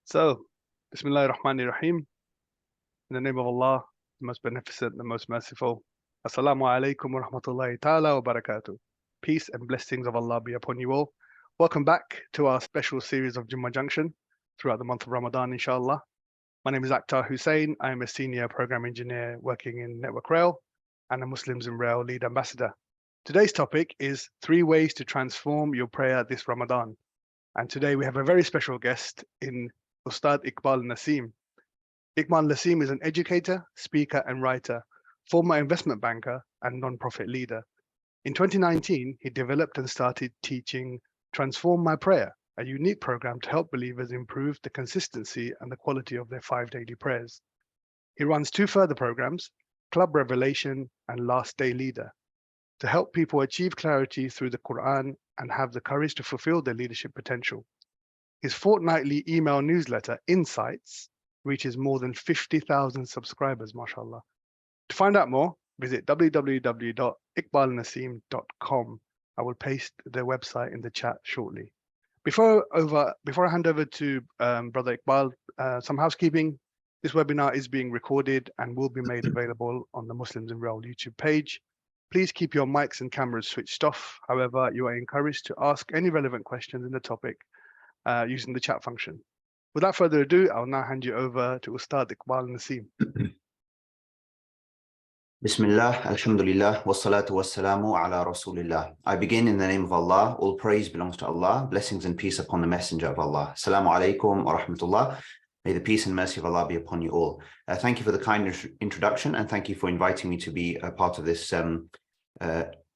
So, Bismillah ar-Rahman ar-Rahim, in the name of Allah, the most beneficent, the most merciful. Assalamu alaikum wa rahmatullahi ta'ala wa barakatuh. Peace and blessings of Allah be upon you all. Welcome back to our special series of Jummah Junction throughout the month of Ramadan, inshallah. My name is Akhtar Hussain. I am a senior program engineer working in Network Rail and a Muslims in Rail lead ambassador. Today's topic is 3 ways to transform your prayer this Ramadan. And today we have a very special guest in Ustad Iqbal Nasim. Iqbal Nasim is an educator, speaker, and writer, former investment banker, and non-profit leader. In 2019, he developed and started teaching Transform My Prayer, a unique program to help believers improve the consistency and the quality of their 5 daily prayers. He runs 2 further programs, Club Revelation and Last Day Leader, to help people achieve clarity through the Quran and have the courage to fulfill their leadership potential. His fortnightly email newsletter, Insights, reaches more than 50,000 subscribers, mashallah. To find out more, visit www.iqbalnasim.com. I will paste their website in the chat shortly. Before I hand over to Brother Iqbal, some housekeeping. This webinar is being recorded and will be made available on the Muslims in Rail YouTube page. Please keep your mics and cameras switched off. However, you are encouraged to ask any relevant questions in the topic using the chat function. Without further ado, I'll now hand you over to Ustad Iqbal Nasim. Bismillah, alhamdulillah, wassalatu wassalamu ala rasulillah. I begin in the name of Allah. All praise belongs to Allah. Blessings and peace upon the messenger of Allah. Assalamu alaikum wa rahmatullah. May the peace and mercy of Allah be upon you all. Thank you for the kind introduction, and thank you for inviting me to be a part of this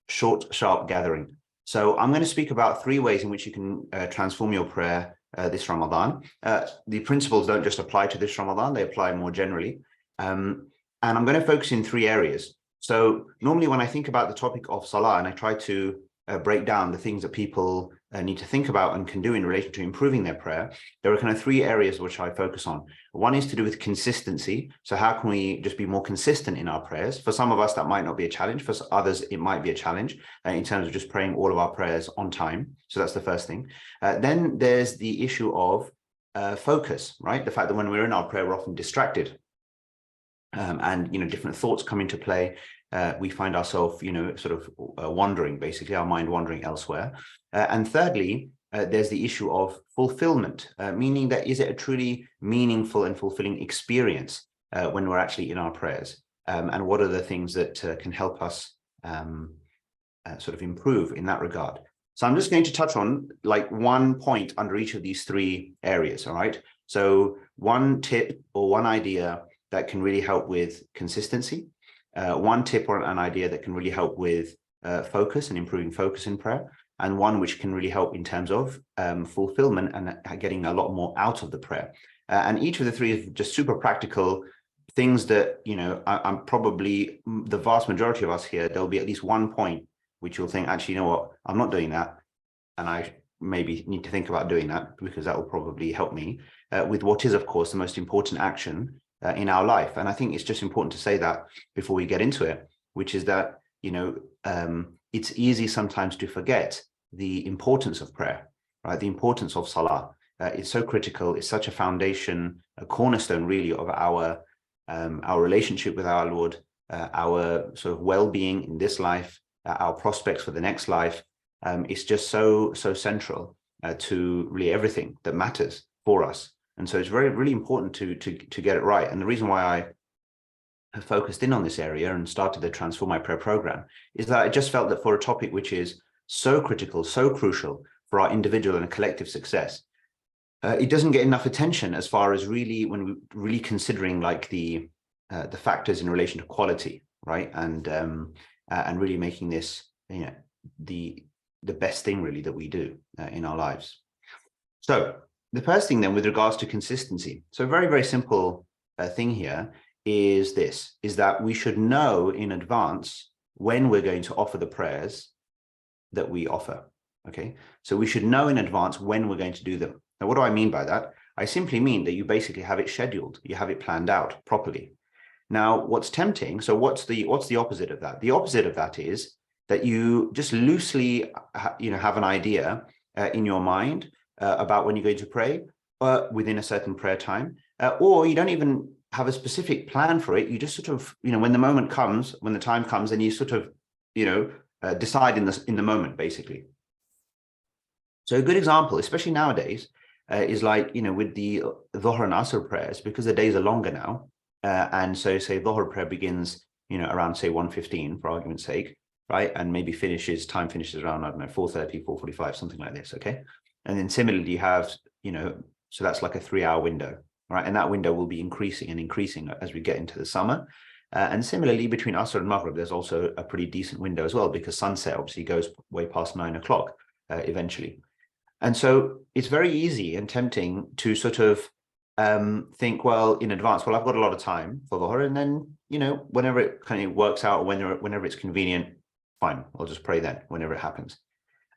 short, sharp gathering. So I'm going to speak about 3 ways in which you can transform your prayer this Ramadan. The principles don't just apply to this Ramadan, they apply more generally. And I'm going to focus in 3 areas. So normally when I think about the topic of salah and I try to break down the things that people need to think about and can do in relation to improving their prayer, there are kind of 3 areas which I focus on. One is to do with consistency. So how can we just be more consistent in our prayers? For some of us, that might not be a challenge. For others, it might be a challenge in terms of just praying all of our prayers on time. So that's the first thing. Then there's the issue of focus, right? The fact that when we're in our prayer, we're often distracted. And different thoughts come into play. We find ourselves sort of wandering, basically our mind wandering elsewhere. And thirdly, there's the issue of fulfillment, meaning that is it a truly meaningful and fulfilling experience when we're actually in our prayers, and what are the things that can help us sort of improve in that regard. So I'm just going to touch on like one point under each of these 3 areas. All right, so one tip or one idea that can really help with consistency, one tip or an idea that can really help with focus and improving focus in prayer, and one which can really help in terms of fulfillment and getting a lot more out of the prayer. And each of the 3 is just super practical things that, I'm probably, the vast majority of us here, there'll be at least one point which you'll think, actually, you know what, I'm not doing that. And I maybe need to think about doing that, because that will probably help me with what is, of course, the most important action in our life. And I think it's just important to say that before we get into it, which is that, it's easy sometimes to forget the importance of prayer, right? The importance of salah. It's so critical. It's such a foundation, a cornerstone really of our relationship with our Lord, our sort of well-being in this life, our prospects for the next life. It's just so central to really everything that matters for us. And so it's really important to get it right. And the reason why I have focused in on this area and started the Transform My Prayer program is that I just felt that for a topic which is so critical, so crucial for our individual and collective success, it doesn't get enough attention as far as really when we're really considering like the factors in relation to quality, right? And really making this the best thing really that we do in our lives. So the first thing then with regards to consistency, so a very, very simple thing here is that we should know in advance when we're going to offer the prayers that we offer, okay? So we should know in advance when we're going to do them. Now, what do I mean by that? I simply mean that you basically have it scheduled, you have it planned out properly. Now, what's tempting, so what's the opposite of that? The opposite of that is that you just loosely have an idea in your mind about when you're going to pray, within a certain prayer time, or you don't even have a specific plan for it. You just sort of, when the moment comes, when the time comes, then you sort of, decide in the moment, basically. So a good example, especially nowadays, is like, with the Dhuhr and Asr prayers, because the days are longer now. And so say Dhuhr prayer begins, around say 1:15 for argument's sake, right? And maybe time finishes around, I don't know, 4:30, 4:45, something like this, okay? And then similarly you have, so that's like a 3-hour window, right? And that window will be increasing and increasing as we get into the summer. And similarly, between Asr and Maghrib, there's also a pretty decent window as well, because sunset obviously goes way past 9 o'clock eventually. And so it's very easy and tempting to sort of think, well, in advance, well, I've got a lot of time for Dhuhr, and then, whenever it kind of works out, or whenever it's convenient, fine, I'll just pray then, whenever it happens.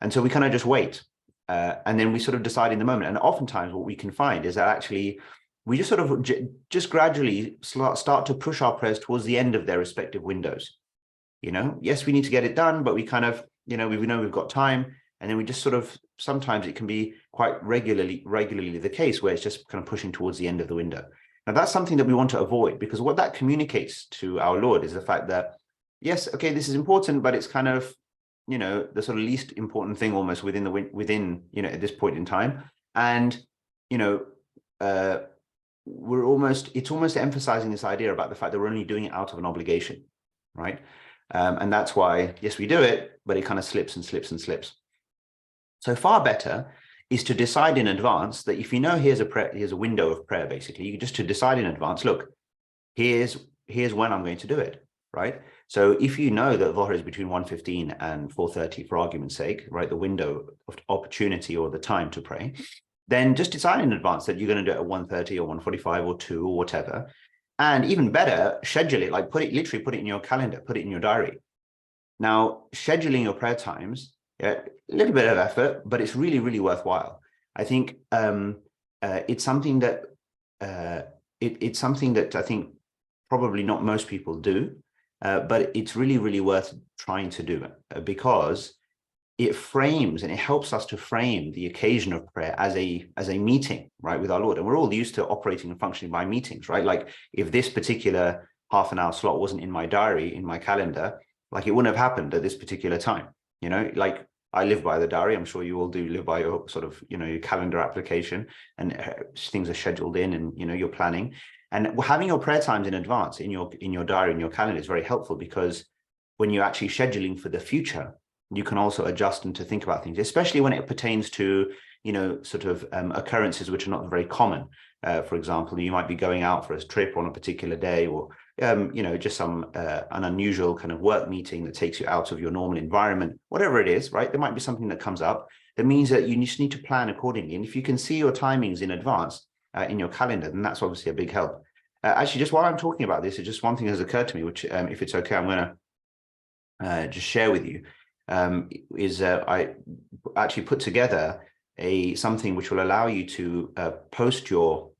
And so we kind of just wait. And then we sort of decide in the moment. And oftentimes what we can find is that actually we just sort of just gradually start to push our prayers towards the end of their respective windows. Yes, we need to get it done, but we kind of, we know we've got time. And then we just sort of, sometimes it can be quite regularly the case where it's just kind of pushing towards the end of the window. Now, that's something that we want to avoid, because what that communicates to our Lord is the fact that, yes, okay, this is important, but it's kind of, the sort of least important thing almost within, at this point in time. And, it's almost emphasizing this idea about the fact that we're only doing it out of an obligation, right? And that's why, yes, we do it, but it kind of slips and slips and slips. So far better is to decide in advance that if here's a window of prayer, basically, you just to decide in advance, look, here's when I'm going to do it, right? So if you know that Dhuhr is between 1:15 and 4:30, for argument's sake, right, the window of opportunity or the time to pray, then just decide in advance that you're going to do it at 1:30 or 1:45 or 2 or whatever. And even better, schedule it, like literally put it in your calendar, put it in your diary. Now, scheduling your prayer times, a little bit of effort, but it's really, really worthwhile. I think it's something that it's something that I think probably not most people do, but it's really, really worth trying to do, because it frames and it helps us to frame the occasion of prayer as a meeting, right, with our Lord. And we're all used to operating and functioning by meetings, right? Like if this particular half-an-hour slot wasn't in my diary, in my calendar, like it wouldn't have happened at this particular time. Like I live by the diary. I'm sure you all do live by your sort of, your calendar application, and things are scheduled in, and, you're planning. And having your prayer times in advance in your diary, in your calendar, is very helpful, because when you're actually scheduling for the future, you can also adjust and to think about things, especially when it pertains to, sort of occurrences which are not very common. For example, you might be going out for a trip on a particular day, or just an unusual kind of work meeting that takes you out of your normal environment, whatever it is, right? There might be something that comes up that means that you just need to plan accordingly. And if you can see your timings in advance in your calendar, then that's obviously a big help. Actually, just while I'm talking about this, just one thing has occurred to me, which, if it's okay, I'm going to just share with you. I actually put together something which will allow you to post your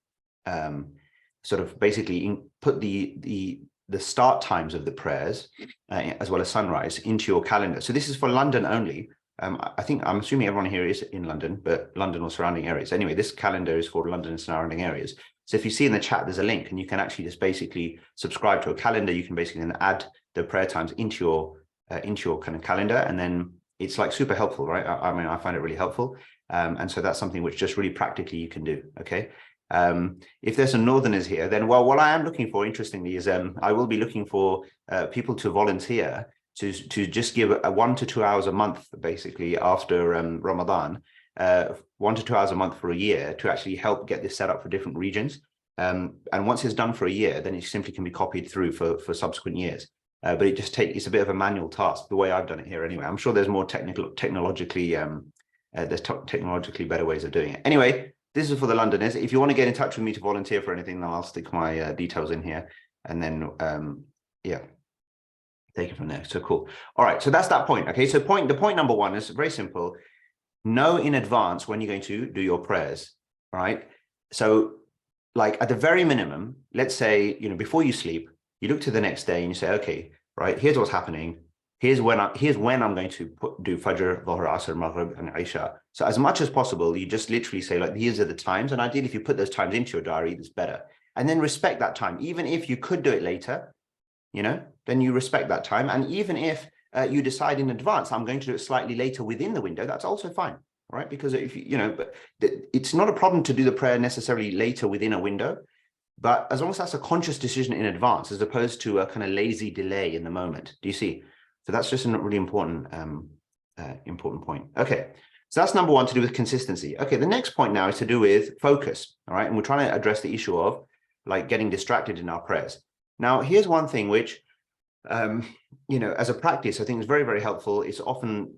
sort of basically put the start times of the prayers as well as sunrise into your calendar. So this is for London only. I'm assuming everyone here is in London, but London or surrounding areas. Anyway, this calendar is for London and surrounding areas. So if you see in the chat, there's a link, and you can actually just basically subscribe to a calendar. You can basically then add the prayer times into your kind of calendar, and then it's like super helpful, right? I mean, I find it really helpful. And so that's something which just really practically you can do, okay? If there's some Northerners here, then, well, what I am looking for, interestingly, is I will be looking for people to volunteer to just give 1 to 2 hours a month, basically, after Ramadan, 1 to 2 hours a month for a year, to actually help get this set up for different regions. And once it's done for a year, then it simply can be copied through for subsequent years. But it's a bit of a manual task, the way I've done it here anyway. I'm sure there's more technologically better ways of doing it. Anyway, this is for the Londoners. If you want to get in touch with me to volunteer for anything, then I'll stick my details in here, and then yeah, take it from there. So cool. All right, so that's that point. Okay, so the point number 1 is very simple. Know in advance when you're going to do your prayers. All right. So like at the very minimum, let's say, before you sleep, you look to the next day and you say, okay, right, here's what's happening. here's when I'm going to do Fajr, Dhuhr, Asr, Maghrib, and Isha. So as much as possible, you just literally say, like, these are the times. And ideally, if you put those times into your diary, it's better. And then respect that time. Even if you could do it later, then you respect that time. And even if you decide in advance, I'm going to do it slightly later within the window, that's also fine, right? Because if but it's not a problem to do the prayer necessarily later within a window, but as long as that's a conscious decision in advance, as opposed to a kind of lazy delay in the moment. Do you see? So that's just a really important point. Okay, so that's number one, to do with consistency. Okay, the next point now is to do with focus. All right, and we're trying to address the issue of like getting distracted in our prayers. Now, here's one thing which, as a practice, I think is very, very helpful. It's often,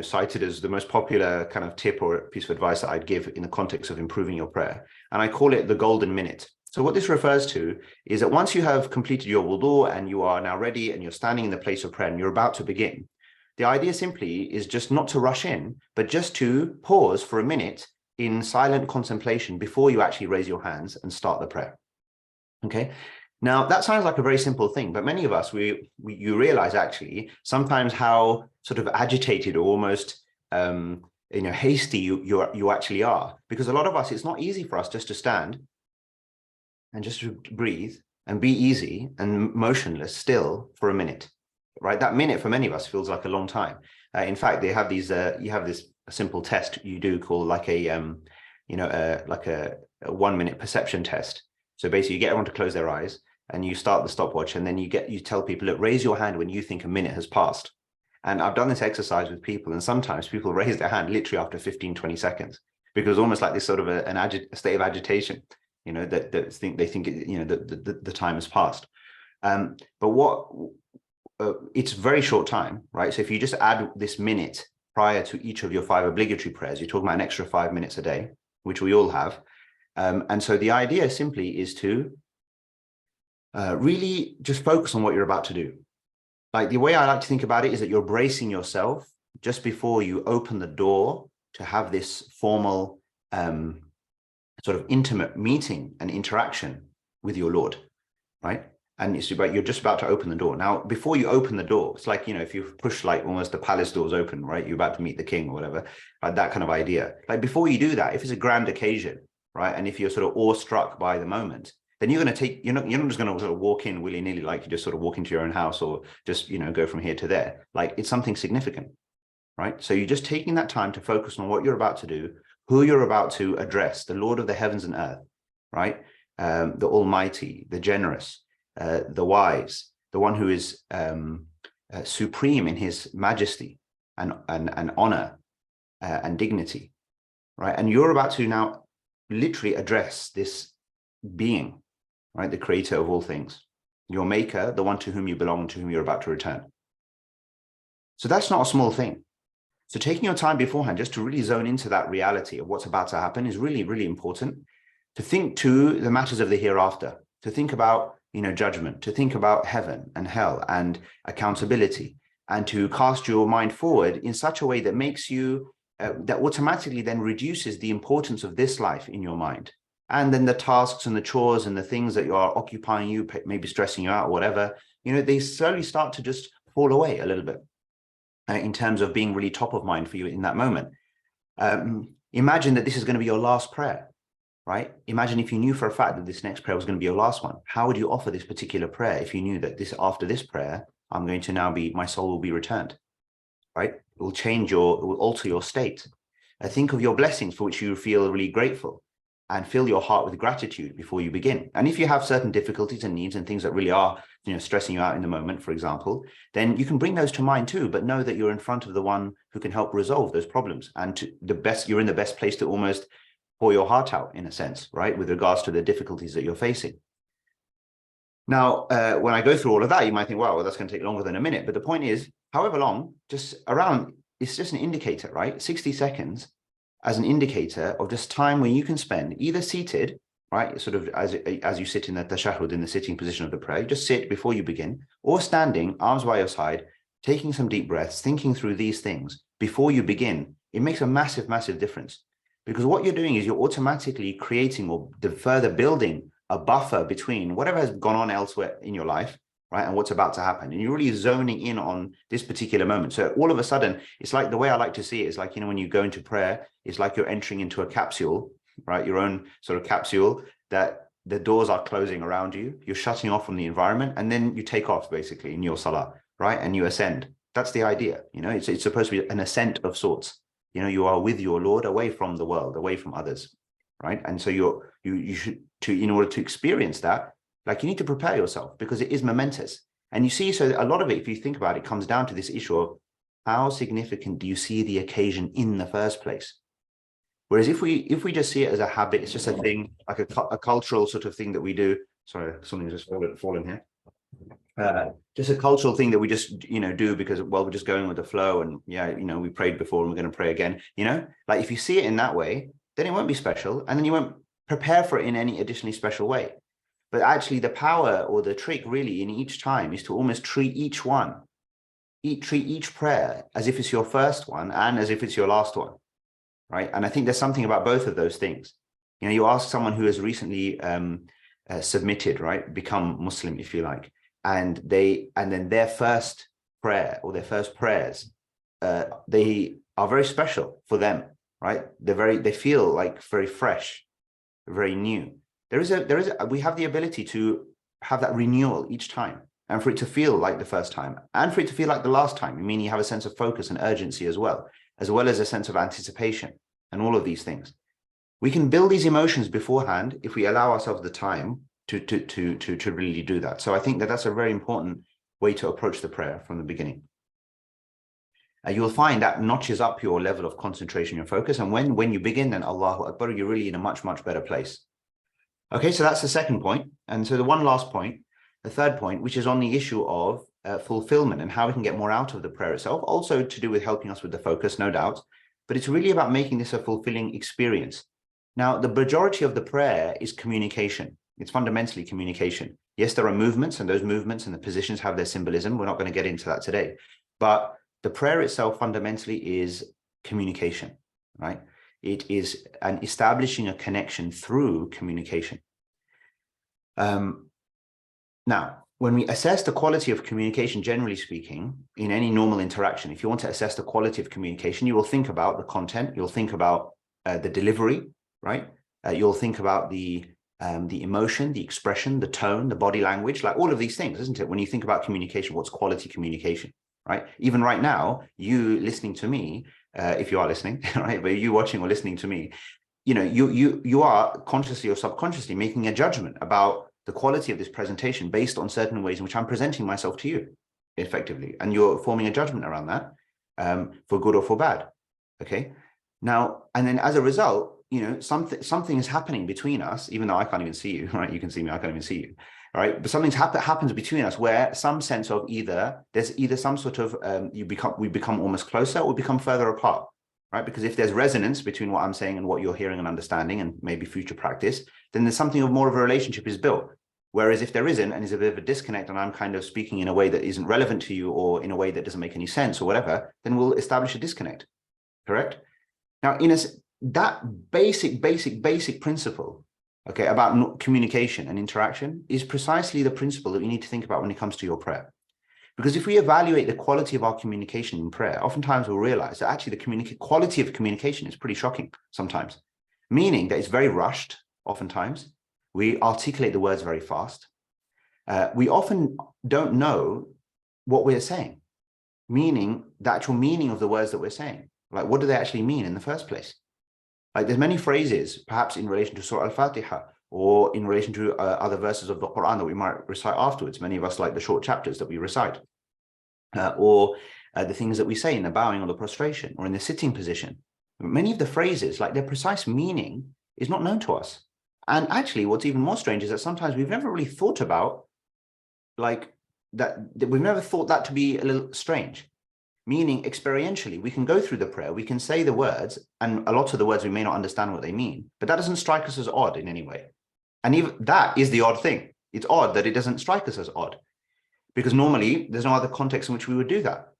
cited as the most popular kind of tip or piece of advice that I'd give in the context of improving your prayer. And I call it the golden minute. So what this refers to is that once you have completed your wudu and you are now ready and you're standing in the place of prayer and you're about to begin, the idea simply is just not to rush in, but just to pause for a minute in silent contemplation before you actually raise your hands and start the prayer. Okay. Now, that sounds like a very simple thing, but many of us, you realize actually sometimes how sort of agitated or almost hasty you actually are. Because a lot of us, it's not easy for us just to stand and just to breathe and be easy and motionless still for a minute, right? That minute for many of us feels like a long time. In fact, they have these, you have this simple test you do called like a 1 minute perception test. So basically you get everyone to close their eyes and you start the stopwatch, and then you tell people, look, raise your hand when you think a minute has passed. And I've done this exercise with people, and sometimes people raise their hand literally after 15, 20 seconds, because almost like this sort of a state of agitation, that they think the time has passed. But it's a very short time, right? So if you just add this minute prior to each of your 5 obligatory prayers, you're talking about an extra 5 minutes a day, which we all have. And so the idea simply is to really just focus on what you're about to do. Like, the way I like to think about it is that you're bracing yourself just before you open the door to have this formal sort of intimate meeting and interaction with your Lord, right? And it's about, you're just about to open the door. Now, before you open the door, it's like, if you push like almost the palace doors open, right? You're about to meet the king or whatever, like that kind of idea. Like, before you do that, if it's a grand occasion, right? And if you're sort of awestruck by the moment, then you're not just going to sort of walk in willy-nilly, like you just sort of walk into your own house or just, go from here to there. Like, it's something significant, right? So you're just taking that time to focus on what you're about to do, who you're about to address, the Lord of the heavens and earth, right? The Almighty, the generous, the wise, the one who is supreme in his majesty and honor and dignity, right? And you're about to now literally address this being, right? The creator of all things, your maker, the one to whom you belong, to whom you're about to return. So that's not a small thing. So taking your time beforehand just to really zone into that reality of what's about to happen is really, really important. To think to the matters of the hereafter, to think about, judgment, to think about heaven and hell and accountability, and to cast your mind forward in such a way that makes you, that automatically then reduces the importance of this life in your mind. And then the tasks and the chores and the things that are occupying you, maybe stressing you out or whatever, they slowly start to just fall away a little bit in terms of being really top of mind for you in that moment. Imagine that this is going to be your last prayer, right? Imagine if you knew for a fact that this next prayer was going to be your last one. How would you offer this particular prayer if you knew that after this prayer, I'm going to now my soul will be returned, right? It will alter your state. Think of your blessings for which you feel really grateful, and fill your heart with gratitude before you begin. And if you have certain difficulties and needs and things that really are, stressing you out in the moment, for example, then you can bring those to mind too, but know that you're in front of the one who can help resolve those problems. And you're in the best place to almost pour your heart out, in a sense, right? With regards to the difficulties that you're facing. Now, when I go through all of that, you might think, well, that's going to take longer than a minute. But the point is, however long, it's just an indicator, right? 60 seconds as an indicator of just time when you can spend either seated, right, sort of as you sit in the tashahhud, in the sitting position of the prayer, you just sit before you begin, or standing, arms by your side, taking some deep breaths, thinking through these things before you begin. It makes a massive, massive difference, because what you're doing is you're automatically creating or further building a buffer between whatever has gone on elsewhere in your life right? And what's about to happen. And you're really zoning in on this particular moment. So all of a sudden, it's like the way I like to see it is like, you know, when you go into prayer, it's like you're entering into a capsule, right? Your own sort of capsule that the doors are closing around you. You're shutting off from the environment, and then you take off basically in your salah, right? And you ascend. That's the idea. You know, it's supposed to be an ascent of sorts. You know, you are with your Lord, away from the world, away from others, right? And so you should, in order to experience that, like, you need to prepare yourself, because it is momentous. And you see, so a lot of it, if you think about it, comes down to this issue of how significant do you see the occasion in the first place? Whereas if we just see it as a habit, it's just a thing, like a cultural sort of thing that we do. Sorry, something just fallen here. Just a cultural thing that we just, you know, do because, well, we're just going with the flow, and yeah, you know, we prayed before and we're going to pray again, you know, like if you see it in that way, then it won't be special, and then you won't prepare for it in any additionally special way. But actually the power or the trick really in each time is to almost treat each prayer as if it's your first one and as if it's your last one, right? And I think there's something about both of those things. You know, you ask someone who has recently submitted, right, become Muslim, if you like, and then their first prayer or their first prayers, they are very special for them, right? They feel like very fresh, very new. We have the ability to have that renewal each time, and for it to feel like the first time, and for it to feel like the last time. I mean, you have a sense of focus and urgency as well as a sense of anticipation, and all of these things. We can build these emotions beforehand if we allow ourselves the time to really do that. So I think that that's a very important way to approach the prayer from the beginning. You'll find that notches up your level of concentration and focus. And when you begin, then Allahu Akbar, you're really in a much, much better place. Okay, so that's the second point. And so the one last point, the third point, which is on the issue of fulfillment and how we can get more out of the prayer itself, also to do with helping us with the focus, no doubt, but it's really about making this a fulfilling experience. Now, the majority of the prayer is communication. It's fundamentally communication. Yes, there are movements, and those movements and the positions have their symbolism. We're not going to get into that today, but the prayer itself fundamentally is communication, right? It is an establishing a connection through communication. Now, when we assess the quality of communication, generally speaking, in any normal interaction, if you want to assess the quality of communication, you will think about the content, you'll think about the delivery, right? You'll think about the emotion, the expression, the tone, the body language, like all of these things, isn't it? When you think about communication, what's quality communication, right? Even right now, you listening to me, if you are listening, right? But you watching or listening to me, you know, you are consciously or subconsciously making a judgment about the quality of this presentation based on certain ways in which I'm presenting myself to you effectively. And you're forming a judgment around that, for good or for bad. Okay. Now, and then as a result, you know, something is happening between us, even though I can't even see you, right? You can see me, I can't even see you. Right, but something happens between us where some sense of there's some sort of we become almost closer, or we become further apart, right? Because if there's resonance between what I'm saying and what you're hearing and understanding, and maybe future practice, then there's something of more of a relationship is built. Whereas if there isn't, and there's a bit of a disconnect, and I'm kind of speaking in a way that isn't relevant to you, or in a way that doesn't make any sense, or whatever, then we'll establish a disconnect. Correct? Now, that basic principle, okay, about communication and interaction is precisely the principle that you need to think about when it comes to your prayer. Because if we evaluate the quality of our communication in prayer, oftentimes we'll realize that actually the quality of communication is pretty shocking sometimes, meaning that it's very rushed. Oftentimes we articulate the words very fast. We often don't know what we're saying, meaning the actual meaning of the words that we're saying. Like, what do they actually mean in the first place? Like, there's many phrases, perhaps in relation to Surah Al-Fatiha, or in relation to other verses of the Quran that we might recite afterwards. Many of us like the short chapters that we recite, or the things that we say in the bowing or the prostration, or in the sitting position. Many of the phrases, like their precise meaning, is not known to us. And actually, what's even more strange is that sometimes we've never really thought about, like, that we've never thought that to be a little strange. Meaning, experientially, we can go through the prayer, we can say the words, and a lot of the words we may not understand what they mean, but that doesn't strike us as odd in any way. And even that is the odd thing. It's odd that it doesn't strike us as odd, because normally there's no other context in which we would do that.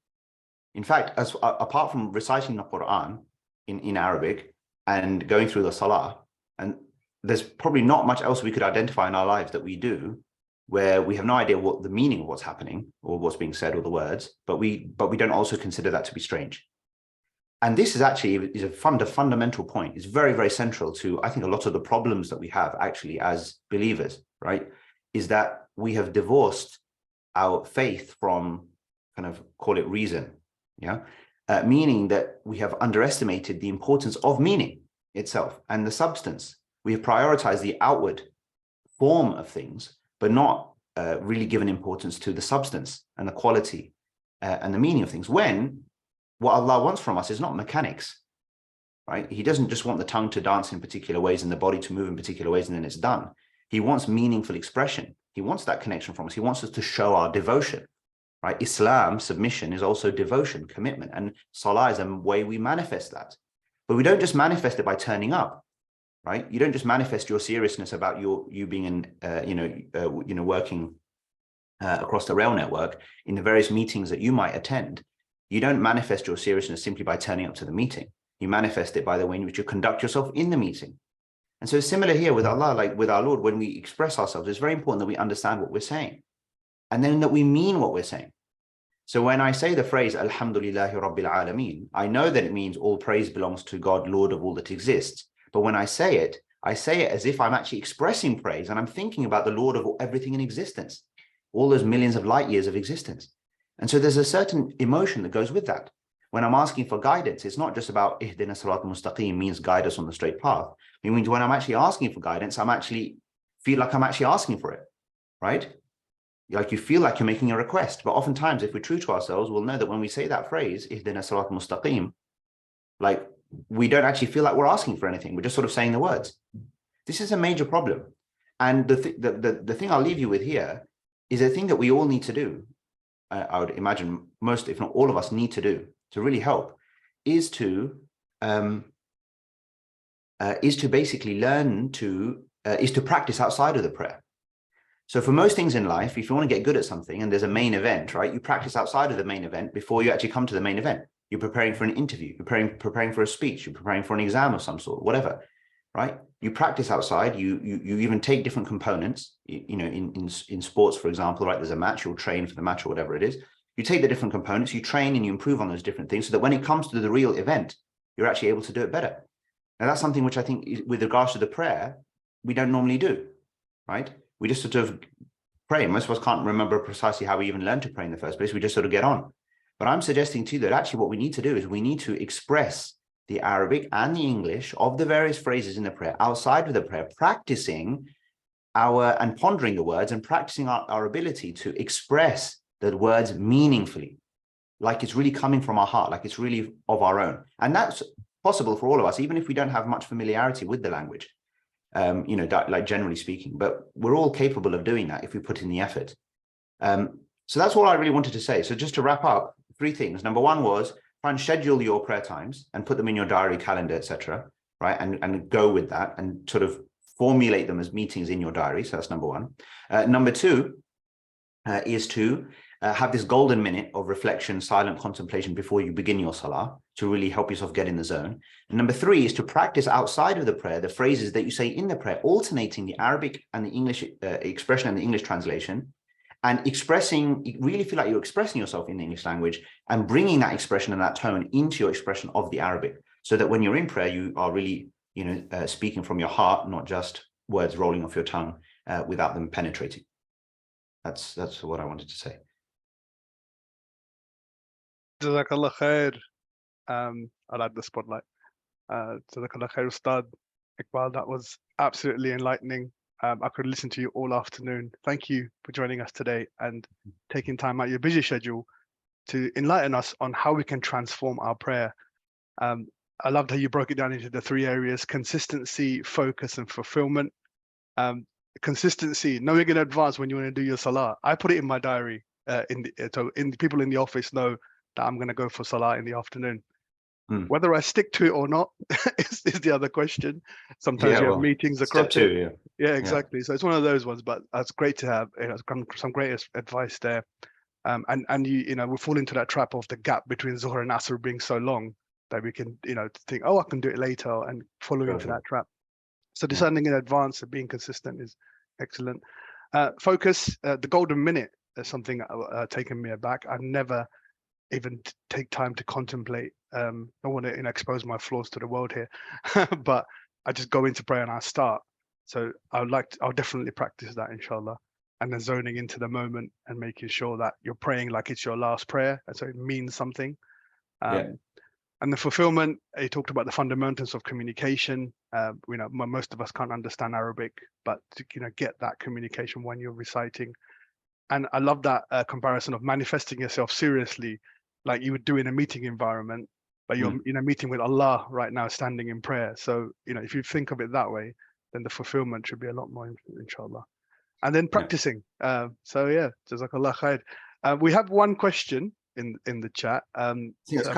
In fact, apart from reciting the Quran in Arabic and going through the salah, and there's probably not much else we could identify in our lives that we do where we have no idea what the meaning of what's happening or what's being said or the words, but we don't also consider that to be strange. And this is actually a fundamental point. It's very, very central to, I think, a lot of the problems that we have actually as believers, right? Is that we have divorced our faith from kind of, call it reason, yeah? Meaning that we have underestimated the importance of meaning itself and the substance. We have prioritized the outward form of things, but not really given importance to the substance and the quality and the meaning of things, when what Allah wants from us is not mechanics, right? He doesn't just want the tongue to dance in particular ways and the body to move in particular ways and then it's done. He wants meaningful expression. He wants that connection from us. He wants us to show our devotion, right? Islam, submission, is also devotion, commitment, and salah is a way we manifest that. But we don't just manifest it by turning up, right? You don't just manifest your seriousness about you being in, working across the rail network in the various meetings that you might attend. You don't manifest your seriousness simply by turning up to the meeting. You manifest it by the way in which you conduct yourself in the meeting. And so similar here with Allah, like with our Lord, when we express ourselves, it's very important that we understand what we're saying and then that we mean what we're saying. So when I say the phrase, Alhamdulillahi Rabbil Alameen, I know that it means all praise belongs to God, Lord of all that exists. But when I say it as if I'm actually expressing praise and I'm thinking about the Lord of everything in existence, all those millions of light years of existence. And so there's a certain emotion that goes with that. When I'm asking for guidance, it's not just about Ihdina Sirat Mustaqim means guide us on the straight path. It means when I'm actually asking for guidance, I'm actually feel like I'm actually asking for it, right? Like you feel like you're making a request. But oftentimes, if we're true to ourselves, we'll know that when we say that phrase, Ihdina Sirat Mustaqim, like we don't actually feel like we're asking for anything. We're just sort of saying the words. This is a major problem. And the thing I'll leave you with here is a thing that we all need to do. I would imagine most, if not all of us, need to do to really help, is to basically learn to is to practice outside of the prayer. So for most things in life, if you want to get good at something and there's a main event, right, you practice outside of the main event before you actually come to the main event. You're preparing for an interview, you're preparing for a speech, you're preparing for an exam of some sort, whatever, right? You practice outside. You even take different components. In sports, for example, right? There's a match. You'll train for the match or whatever it is. You take the different components, you train and you improve on those different things so that when it comes to the real event, you're actually able to do it better. Now, that's something which I think with regards to the prayer, we don't normally do, right? We just sort of pray. Most of us can't remember precisely how we even learned to pray in the first place. We just sort of get on. But I'm suggesting to you that actually what we need to do is we need to express the Arabic and the English of the various phrases in the prayer outside of the prayer, practicing and pondering the words and practicing our ability to express the words meaningfully, like it's really coming from our heart, like it's really of our own. And that's possible for all of us, even if we don't have much familiarity with the language, like generally speaking, but we're all capable of doing that if we put in the effort. So that's all I really wanted to say. So just to wrap up, 3 things. Number 1 was try and schedule your prayer times and put them in your diary, calendar, etc. Right, and go with that and sort of formulate them as meetings in your diary. So that's number 1. Number 2 is to have this golden minute of reflection, silent contemplation before you begin your salah to really help yourself get in the zone. And number 3 is to practice outside of the prayer the phrases that you say in the prayer, alternating the Arabic and the English expression and the English translation, and really feel like you're expressing yourself in the English language and bringing that expression and that tone into your expression of the Arabic, so that when you're in prayer, you are really, speaking from your heart, not just words rolling off your tongue without them penetrating. That's what I wanted to say. Jazakallah khair. I like the spotlight. Jazakallah khair, Ustad Iqbal. That was absolutely enlightening. I could listen to you all afternoon. Thank you for joining us today and taking time out of your busy schedule to enlighten us on how we can transform our prayer. I loved how you broke it down into the 3 areas: consistency, focus, and fulfillment. Consistency, knowing in advance when you want to do your salah. I put it in my diary. People in the office know that I'm going to go for salah in the afternoon. Whether I stick to it or not is the other question. Sometimes you have meetings across step 2, yeah, exactly. So it's one of those ones, but that's great to have some great advice there. And we fall into that trap of the gap between Zuhr and Asr being so long that we can, think, oh, I can do it later, and follow into that trap. So discerning in advance and being consistent is excellent. Focus, the golden minute is something taken me aback. I never even take time to contemplate. I don't want to expose my flaws to the world here, but I just go into prayer and I start. So I'll definitely practice that, inshallah. And then zoning into the moment and making sure that you're praying like it's your last prayer, and so it means something. And the fulfillment, he talked about the fundamentals of communication. Most of us can't understand Arabic, but to get that communication when you're reciting. And I love that comparison of manifesting yourself seriously, like you would do in a meeting environment, but you're meeting with Allah right now, standing in prayer. So if you think of it that way, then the fulfillment should be a lot more, inshallah. And then practicing. Jazakallah khair. We have one question in the chat. I think there's a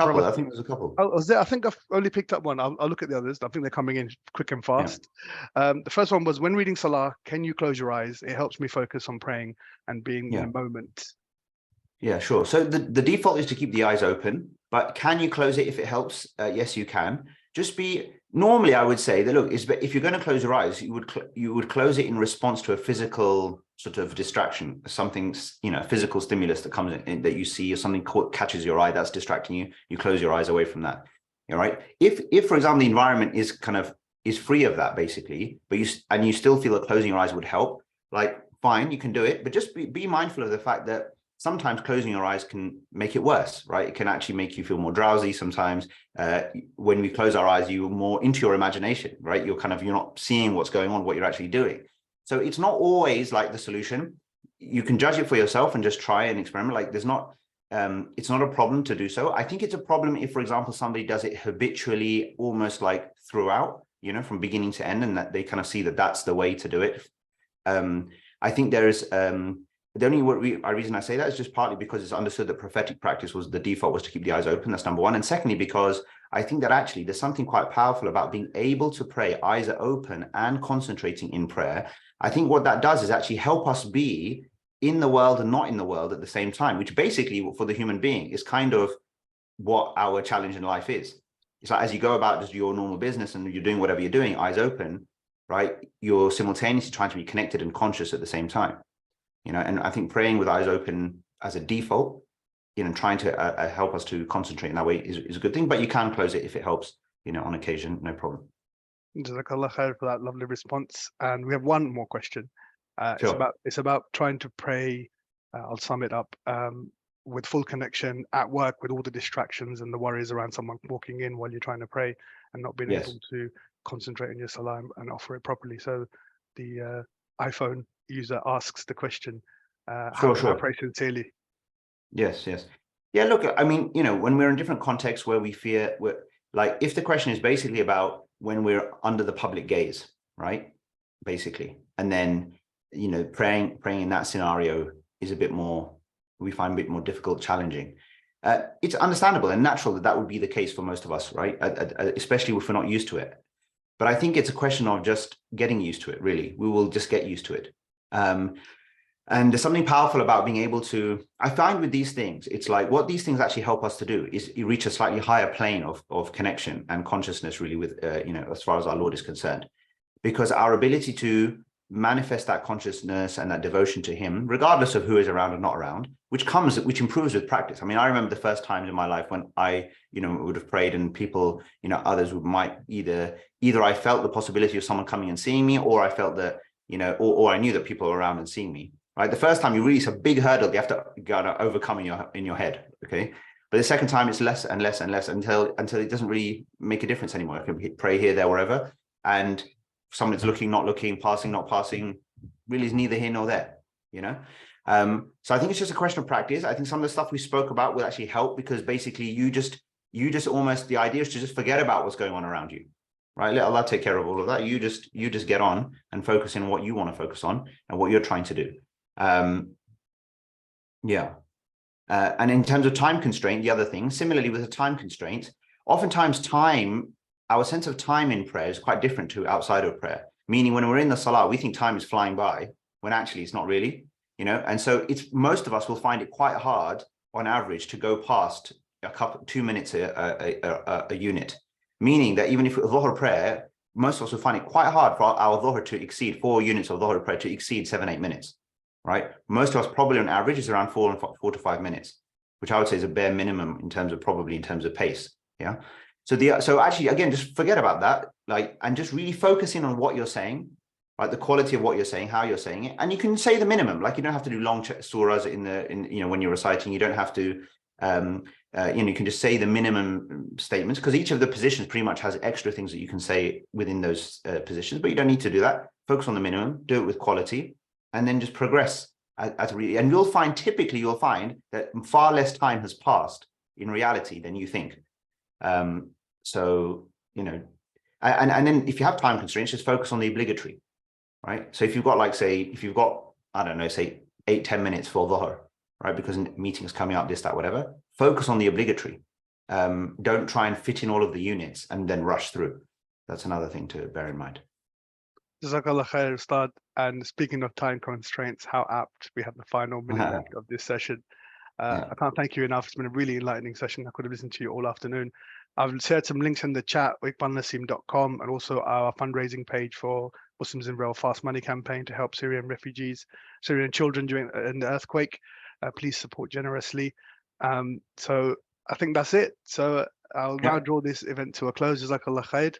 couple. Oh, was there? I think I've only picked up one. I'll look at the others. I think they're coming in quick and fast. The first one was, when reading Salah, can you close your eyes? It helps me focus on praying and being in a moment. Yeah, sure. So the default is to keep the eyes open, but can you close it if it helps? Yes, you can. Normally, I would say that, look, if you're going to close your eyes, you would close it in response to a physical sort of distraction, something, physical stimulus that comes in, that you see, or something catches your eye that's distracting you. You close your eyes away from that. All right. If for example, the environment is free of that, basically, but you still feel that closing your eyes would help, like, fine, you can do it, but just be mindful of the fact that sometimes closing your eyes can make it worse, right? It can actually make you feel more drowsy sometimes. When we close our eyes, you're more into your imagination, right? You're not seeing what's going on, what you're actually doing. So it's not always like the solution. You can judge it for yourself and just try and experiment. Like it's not a problem to do so. I think it's a problem if, for example, somebody does it habitually, almost like throughout, from beginning to end, and that they kind of see that that's the way to do it. I think there is the only reason I say that is just partly because it's understood that prophetic practice the default was to keep the eyes open. That's number one. And secondly, because I think that actually there's something quite powerful about being able to pray, eyes are open and concentrating in prayer. I think what that does is actually help us be in the world and not in the world at the same time, which basically for the human being is kind of what our challenge in life is. It's like, as you go about just your normal business and you're doing whatever you're doing, eyes open, right? You're simultaneously trying to be connected and conscious at the same time. And I think praying with eyes open as a default, trying to help us to concentrate in that way is a good thing, but you can close it if it helps, on occasion, no problem. Jazakallah khair for that lovely response. And we have one more question. Sure. It's about trying to pray, I'll sum it up, with full connection at work, with all the distractions and the worries around someone walking in while you're trying to pray and not being able to concentrate on your salah and offer it properly. So the iPhone user asks the question, how can I pray sincerely? Yes. Yeah, look, I mean, when we're in different contexts where we fear, like, if the question is basically about when we're under the public gaze, right, basically, and then, praying in that scenario is we find a bit more difficult, challenging. It's understandable and natural that would be the case for most of us, right, especially if we're not used to it. But I think it's a question of just getting used to it, really. We will just get used to it. And there's something powerful about being able to, I find with these things, it's like what these things actually help us to do is you reach a slightly higher plane of connection and consciousness, really, with, as far as our Lord is concerned, because our ability to manifest that consciousness and that devotion to him, regardless of who is around or not around, which improves with practice. I mean, I remember the first times in my life when I, would have prayed and people, others might either I felt the possibility of someone coming and seeing me, or I felt that, or I knew that people were around and seeing me, right? The first time it's a big hurdle you have to overcome in your head, okay? But the second time it's less and less and less until it doesn't really make a difference anymore. I can pray here, there, wherever, and someone's looking, not looking, passing, not passing, really is neither here nor there, So I think it's just a question of practice. I think some of the stuff we spoke about will actually help, because basically you just almost, the idea is to just forget about what's going on around you, right? Let Allah take care of all of that. You just get on and focus in what you want to focus on and what you're trying to do. And in terms of time constraint, the other thing, similarly with a time constraint, oftentimes our sense of time in prayer is quite different to outside of prayer. Meaning when we're in the salah, we think time is flying by when actually it's not really, and so most of us will find it quite hard on average to go past 2 minutes a unit. Meaning that even if it's Dhuhr prayer, most of us will find it quite hard for our Dhuhr to exceed 4 units of Dhuhr prayer to exceed 7-8 minutes. right? Most of us probably on average is around 4 to 5 minutes, which I would say is a bare minimum in terms of pace. Yeah. So actually, again, just forget about that, like, and just really focusing on what you're saying, right? The quality of what you're saying, how you're saying it, and you can say the minimum. Like, you don't have to do long surahs when you're reciting. You don't have to, you can just say the minimum statements, because each of the positions pretty much has extra things that you can say within those positions. But you don't need to do that. Focus on the minimum, do it with quality, and then just progress. And typically you'll find that far less time has passed in reality than you think. So, and then if you have time constraints, just focus on the obligatory, right? So if you've got, I don't know, say 8-10 minutes for Dhuhr, right? Because meetings coming up, this, that, whatever, focus on the obligatory. Don't try and fit in all of the units and then rush through. That's another thing to bear in mind. Jazakallah khair, Ustad. And speaking of time constraints, how apt we have the final minute left of this session. I can't thank you enough. It's been a really enlightening session. I could have listened to you all afternoon. I've shared some links in the chat, iqbalnasim.com, and also our fundraising page for Muslims in Rail Fast Money campaign to help Syrian refugees, Syrian children during the earthquake. Please support generously. So I think that's it. So I'll now draw this event to a close. Jazakallah khair.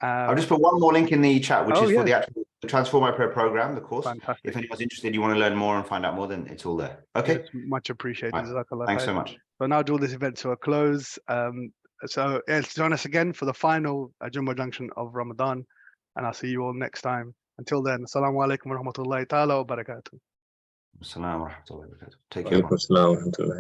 I'll just put one more link in the chat, which is for the actual Transform My Prayer program, the course. Fantastic. If anyone's interested, you want to learn more and find out more, then it's all there. Okay. Yes, much appreciated. Right. Thanks so much. So now draw this event to a close. So join us again for the final Jummah Junction of Ramadan, and I'll see you all next time. Until then, Assalamu alaikum wa rahmatullahi ta'ala wa barakatuh. Assalamu alaikum wa rahmatullahi wa barakatuh. Take care.